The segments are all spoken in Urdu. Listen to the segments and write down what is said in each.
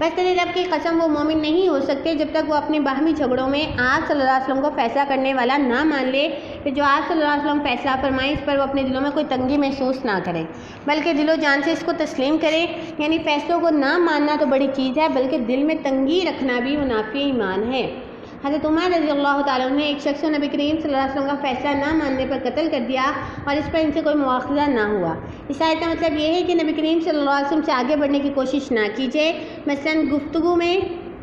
بس تیرے رب کی قسم وہ مومن نہیں ہو سکتے جب تک وہ اپنے باہمی جھگڑوں میں آپ صلی اللہ علیہ وسلم کو فیصلہ کرنے والا نہ مان لے کہ جو آپ صلی اللہ علیہ وسلم فیصلہ فرمائیں اس پر وہ اپنے دلوں میں کوئی تنگی محسوس نہ کرے بلکہ دل و جان سے اس کو تسلیم کرے. یعنی فیصلوں کو نہ ماننا تو بڑی چیز ہے بلکہ دل میں تنگی رکھنا بھی منافی ایمان ہے. حضرت عمر رضی اللہ تعالیٰ عنہ نے ایک شخص کو نبی کریم صلی اللہ علیہ وسلم کا فیصلہ نہ ماننے پر قتل کر دیا اور اس پر ان سے کوئی مواخذہ نہ ہوا. اس آیت کا مطلب یہ ہے کہ نبی کریم صلی اللہ علیہ وسلم سے آگے بڑھنے کی کوشش نہ کیجیے. مثلاً گفتگو میں،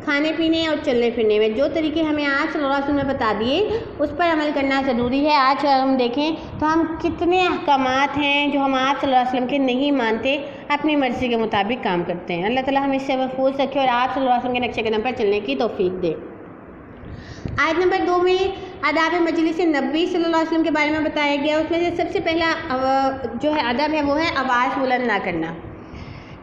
کھانے پینے اور چلنے پھرنے میں جو طریقے ہمیں آج صلی اللہ علیہ وسلم نے بتا دیے اس پر عمل کرنا ضروری ہے. آج اگر ہم دیکھیں تو ہم کتنے احکامات ہیں جو ہم آپ صلی اللہ علیہ وسلم کے نہیں مانتے، اپنی مرضی کے مطابق کام کرتے ہیں. اللہ تعالیٰ ہمیں اس سے محفوظ رکھے اور آپ صلی اللہ علیہ وسلم کے نقشے قدم پر چلنے کی توفیق دے. آیت نمبر 2 میں آداب مجلس نبوی صلی اللہ علیہ وسلم کے بارے میں بتایا گیا. اس میں سے سب سے پہلا جو ہے ادب ہے وہ ہے آواز بلند نہ کرنا،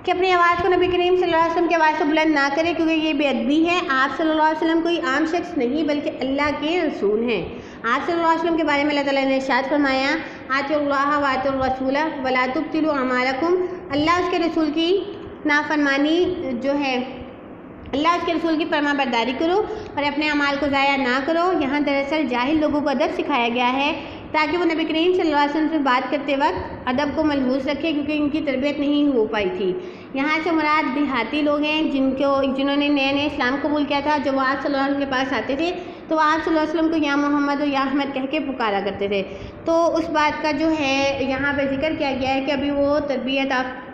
کہ اپنی آواز کو نبی کریم صلی اللہ علیہ وسلم کی آواز سے بلند نہ کرے کیونکہ یہ بے ادبی ہے. آپ صلی اللہ علیہ وسلم کوئی عام شخص نہیں بلکہ اللہ کے رسول ہیں. آپ صلی اللہ علیہ وسلم کے بارے میں اللہ تعالیٰ نے ارشاد فرمایا اطیعوا اللہ واطیعوا الرسول ولا تبطلوا اعمالکم. اللہ اس کے رسول کی نافرمانی جو ہے، اللہ اس کے رسول کی فرما برداری کرو اور اپنے اعمال کو ضائع نہ کرو. یہاں دراصل جاہل لوگوں کو ادب سکھایا گیا ہے تاکہ وہ نبی کریم صلی اللہ علیہ وسلم سے بات کرتے وقت ادب کو ملحوظ رکھے کیونکہ ان کی تربیت نہیں ہو پائی تھی. یہاں سے مراد دیہاتی لوگ ہیں جنہوں نے نئے نئے اسلام قبول کیا تھا. جب وہ آپ صلی اللہ علیہ وسلم کے پاس آتے تھے تو وہ آپ صلی اللہ علیہ وسلم کو یا محمد و یا احمد کہہ کے پکارا کرتے تھے. تو اس بات کا جو ہے یہاں پہ ذکر کیا گیا ہے کہ ابھی وہ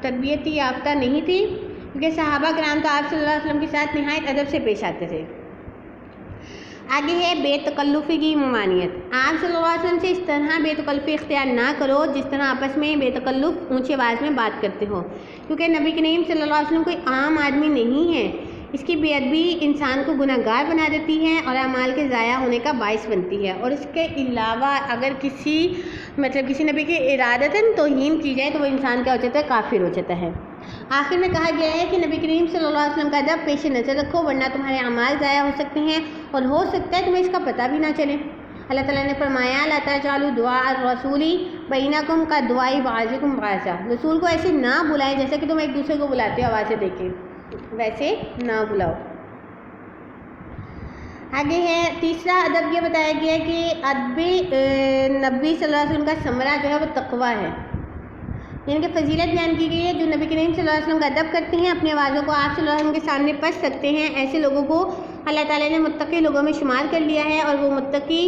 تربیتی یافتہ نہیں تھی کیونکہ صحابہ کرام تو آپ صلی اللہ علیہ وسلم کے ساتھ نہایت ادب سے پیش آتے تھے. آگے ہے بے تکلفی کی ممانعت. آپ صلی اللہ علیہ وسلم سے اس طرح بے تکلفی اختیار نہ کرو جس طرح آپس میں بے تکلف اونچی آواز میں بات کرتے ہو، کیونکہ نبی کریم صلی اللہ علیہ وسلم کوئی عام آدمی نہیں ہے. اس کی بے ادبی انسان کو گناہ گار بنا دیتی ہے اور اعمال کے ضائع ہونے کا باعث بنتی ہے. اور اس کے علاوہ اگر کسی نبی کی ارادتاً توہین کی جائے تو وہ انسان کیا ہو جاتا ہے؟ کافر ہو جاتا ہے. آخر میں کہا گیا ہے کہ نبی کریم صلی اللہ علیہ وسلم کا ادب پیش نظر رکھو ورنہ تمہارے اعمال ضائع ہو سکتے ہیں اور ہو سکتا ہے تمہیں اس کا پتہ بھی نہ چلے. اللہ تعالیٰ نے فرمایا لا تجعلوا دعاء الرسول بینکم کدعاء بعضکم بعضا. رسول کو ایسے نہ بلائیں جیسا کہ تم ایک دوسرے کو بلاتے ہو آوازیں دے کے، ویسے نہ بلاؤ. آگے ہے تیسرا ادب یہ بتایا گیا ہے کہ ادب نبی صلی اللہ علیہ وسلم کا ثمرہ جو ہے وہ تقویٰ ہے. یعنی کہ فضیلت بیان کی گئی ہے جو نبی کریم صلی اللہ علیہ وسلم کا ادب کرتے ہیں، اپنی آوازوں کو آپ صلی اللہ علیہ وسلم کے سامنے پس سکتے ہیں، ایسے لوگوں کو اللہ تعالیٰ نے متقی لوگوں میں شمار کر لیا ہے. اور وہ متقی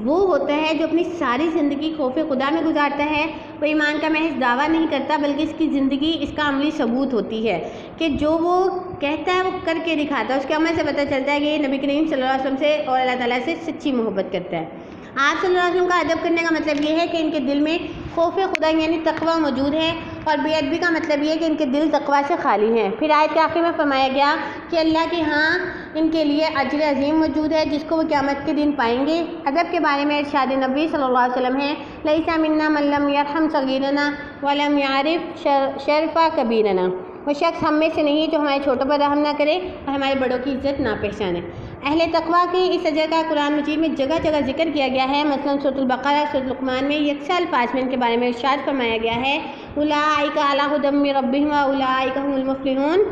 وہ ہوتا ہے جو اپنی ساری زندگی خوف خدا میں گزارتا ہے. وہ ایمان کا محض دعویٰ نہیں کرتا بلکہ اس کی زندگی اس کا عملی ثبوت ہوتی ہے کہ جو وہ کہتا ہے وہ کر کے دکھاتا ہے. اس کے عمل سے پتہ چلتا ہے کہ یہ نبی کریم صلی اللہ علیہ وسلم سے اور اللہ تعالیٰ سے سچی محبت کرتا ہے. آپ صلی اللہ علیہ وسلم کا ادب کرنے کا مطلب یہ ہے کہ ان کے دل میں خوف خدا یعنی تقویٰ موجود ہے، اور بے ادبی کا مطلب یہ ہے کہ ان کے دل تقویٰ سے خالی ہیں. پھر آیت کے آخر میں فرمایا گیا کہ اللہ کے ہاں ان کے لیے اجر عظیم موجود ہے جس کو وہ قیامت کے دن پائیں گے. ادب کے بارے میں ارشاد نبی صلی اللہ علیہ وسلم ہے لیس منا من لم یرحم صغیرنا ولم یعرف شرف کبیرنا. وہ شخص ہم میں سے نہیں جو ہمارے چھوٹوں پر رحم نہ کرے اور ہمارے بڑوں کی عزت نہ پہچانے. اہل تقویٰ کے اس اجر کا قرآن مجید میں جگہ جگہ ذکر کیا گیا ہے. مثلاً سورۃ البقرہ، سورۃ لقمان میں یکساں الفاظ میں ان کے بارے میں ارشاد فرمایا گیا ہے اولئک علی ھدی من ربہم واولئک هم المفلحون.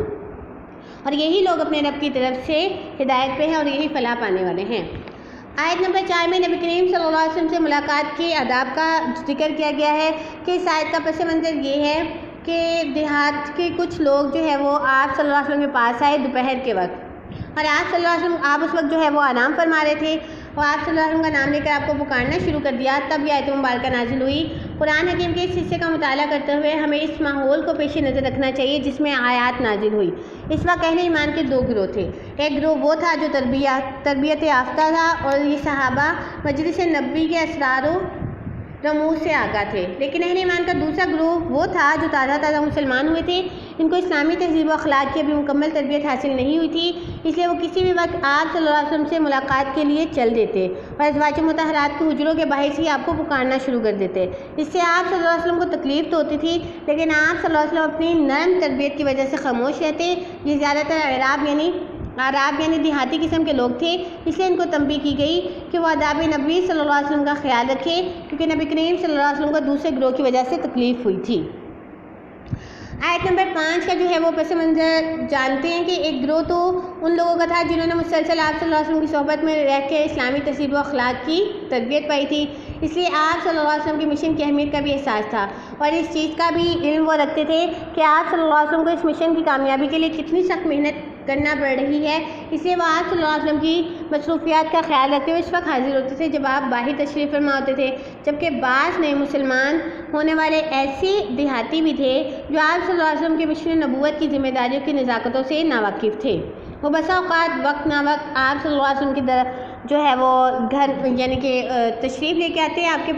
اور یہی لوگ اپنے رب کی طرف سے ہدایت پہ ہیں اور یہی فلاح پانے والے ہیں. آیت نمبر 4 میں نبی کریم صلی اللہ علیہ وسلم سے ملاقات کے آداب کا ذکر کیا گیا ہے کہ اس آیت کا پس منظر یہ ہے کہ دیہات کے کچھ لوگ جو ہے وہ آپ صلی اللہ علیہ وسلم کے پاس آئے دوپہر کے وقت، اور آپ صلی اللہ علیہ وسلم آپ اس وقت جو ہے وہ آرام فرما رہے تھے اور آپ صلی اللہ علیہ وسلم کا نام لے کر آپ کو پکارنا شروع کر دیا. تب یہ آیت مبارکہ نازل ہوئی. قرآن حکیم کے اس حصے کا مطالعہ کرتے ہوئے ہمیں اس ماحول کو پیش نظر رکھنا چاہیے جس میں آیات نازل ہوئی. اس وقت اہل ایمان کے 2 گروہ تھے. ایک گروہ وہ تھا جو تربیت یافتہ تھا اور یہ صحابہ مجلس نبوی کے اسرار و رموز سے آگاہ تھے. لیکن اہل ایمان کا دوسرا گروہ وہ تھا جو تازہ مسلمان ہوئے تھے. ان کو اسلامی تہذیب و اخلاق کی ابھی مکمل تربیت حاصل نہیں ہوئی تھی، اس لیے وہ کسی بھی وقت آپ صلی اللہ علیہ وسلم سے ملاقات کے لیے چل دیتے اور ازواج مطہرات کے حجروں کے باعث ہی آپ کو پکارنا شروع کر دیتے. اس سے آپ صلی اللہ علیہ وسلم کو تکلیف تو ہوتی تھی لیکن آپ صلی اللہ علیہ وسلم اپنی نرم تربیت کی وجہ سے خاموش رہتے. یہ زیادہ تر عراب یعنی دیہاتی قسم کے لوگ تھے، اس لیے ان کو تنبیہ کی گئی کہ وہ آداب نبی صلی اللہ علیہ وسلم کا خیال رکھے کیونکہ نبی کریم صلی اللہ علیہ وسلم کو دوسرے گروہ کی وجہ سے تکلیف ہوئی تھی. آیت نمبر 5 کا جو ہے وہ پس منظر جانتے ہیں کہ ایک گروہ تو ان لوگوں کا تھا جنہوں نے مسلسل آپ صلی اللہ علیہ وسلم کی صحبت میں رہ کے اسلامی تہذیب و اخلاق کی تربیت پائی تھی، اس لیے آپ صلی اللہ علیہ وسلم کے مشن کی اہمیت کا بھی احساس تھا اور اس چیز کا بھی علم وہ رکھتے تھے کہ آپ صلی اللہ علیہ وسلم کو اس مشن کی کامیابی کے لیے کتنی سخت محنت کرنا پڑ رہی ہے، اس لیے وہ آپ صلی اللہ علیہ وسلم کی مصروفیات کا خیال رکھتے ہوئے اس وقت حاضر ہوتے تھے جب آپ باہر تشریف فرما ہوتے تھے، جبکہ بعض نئے مسلمان ہونے والے ایسے دیہاتی بھی تھے جو آپ صلی اللہ علیہ وسلم کے مشن نبوت کی ذمہ داریوں کی نزاکتوں سے ناواقف تھے۔ وہ بسا اوقات وقت نہ وقت آپ صلی اللہ علیہ وسلم کی جو ہے وہ گھر یعنی کہ تشریف لے کے آتے آپ کے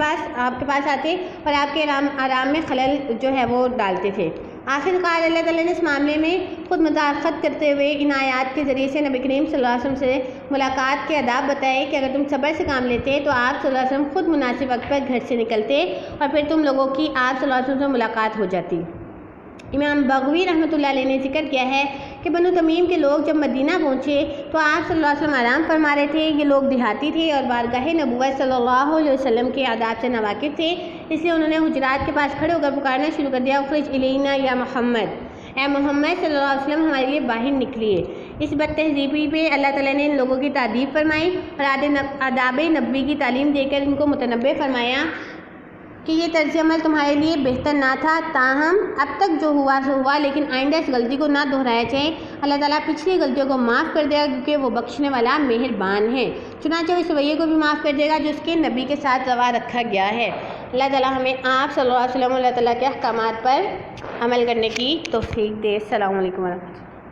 پاس آتے اور آپ کے آرام میں خلل جو ہے وہ ڈالتے تھے۔ آخر کار اللہ تعالیٰ نے اس معاملے میں خود مداخلت کرتے ہوئے ان آیات کے ذریعے سے نبی کریم صلی اللہ علیہ وسلم سے ملاقات کے آداب بتائے کہ اگر تم صبر سے کام لیتے تو آپ صلی اللہ علیہ وسلم خود مناسب وقت پر گھر سے نکلتے اور پھر تم لوگوں کی آپ صلی اللہ علیہ وسلم سے ملاقات ہو جاتی۔ امام بغوی رحمۃ اللہ علیہ نے ذکر کیا ہے کہ بنو تمیم کے لوگ جب مدینہ پہنچے تو آپ صلی اللہ علیہ وسلم آرام فرما رہے تھے۔ یہ لوگ دیہاتی تھے اور بارگاہ نبوت صلی اللہ علیہ وسلم کے آداب سے ناواقف تھے، اس لیے انہوں نے حجرات کے پاس کھڑے ہو کر پکارنا شروع کر دیا، اخرج الینا یا محمد، اے محمد صلی اللہ علیہ وسلم ہمارے لیے باہر نکلیے۔ اس بد تہذیبی پہ اللہ تعالیٰ نے ان لوگوں کی تعریف فرمائی اور آداب نبوی کی تعلیم دے کر ان کو متنبہ فرمایا کہ یہ طرز عمل تمہارے لیے بہتر نہ تھا، تاہم اب تک جو ہوا سو ہوا، لیکن آئندہ اس غلطی کو نہ دہرایا جائے۔ اللہ تعالیٰ پچھلی غلطیوں کو معاف کر دے گا کیونکہ وہ بخشنے والا مہربان ہے، چنانچہ اس رویے کو بھی معاف کر دے گا جو اس کے نبی کے ساتھ روا رکھا گیا ہے۔ اللہ تعالیٰ ہمیں آپ صلی اللہ علیہ وسلم اللہ تعالیٰ کے احکامات پر عمل کرنے کی توفیق دے۔ السلام علیکم ورحمۃ اللہ۔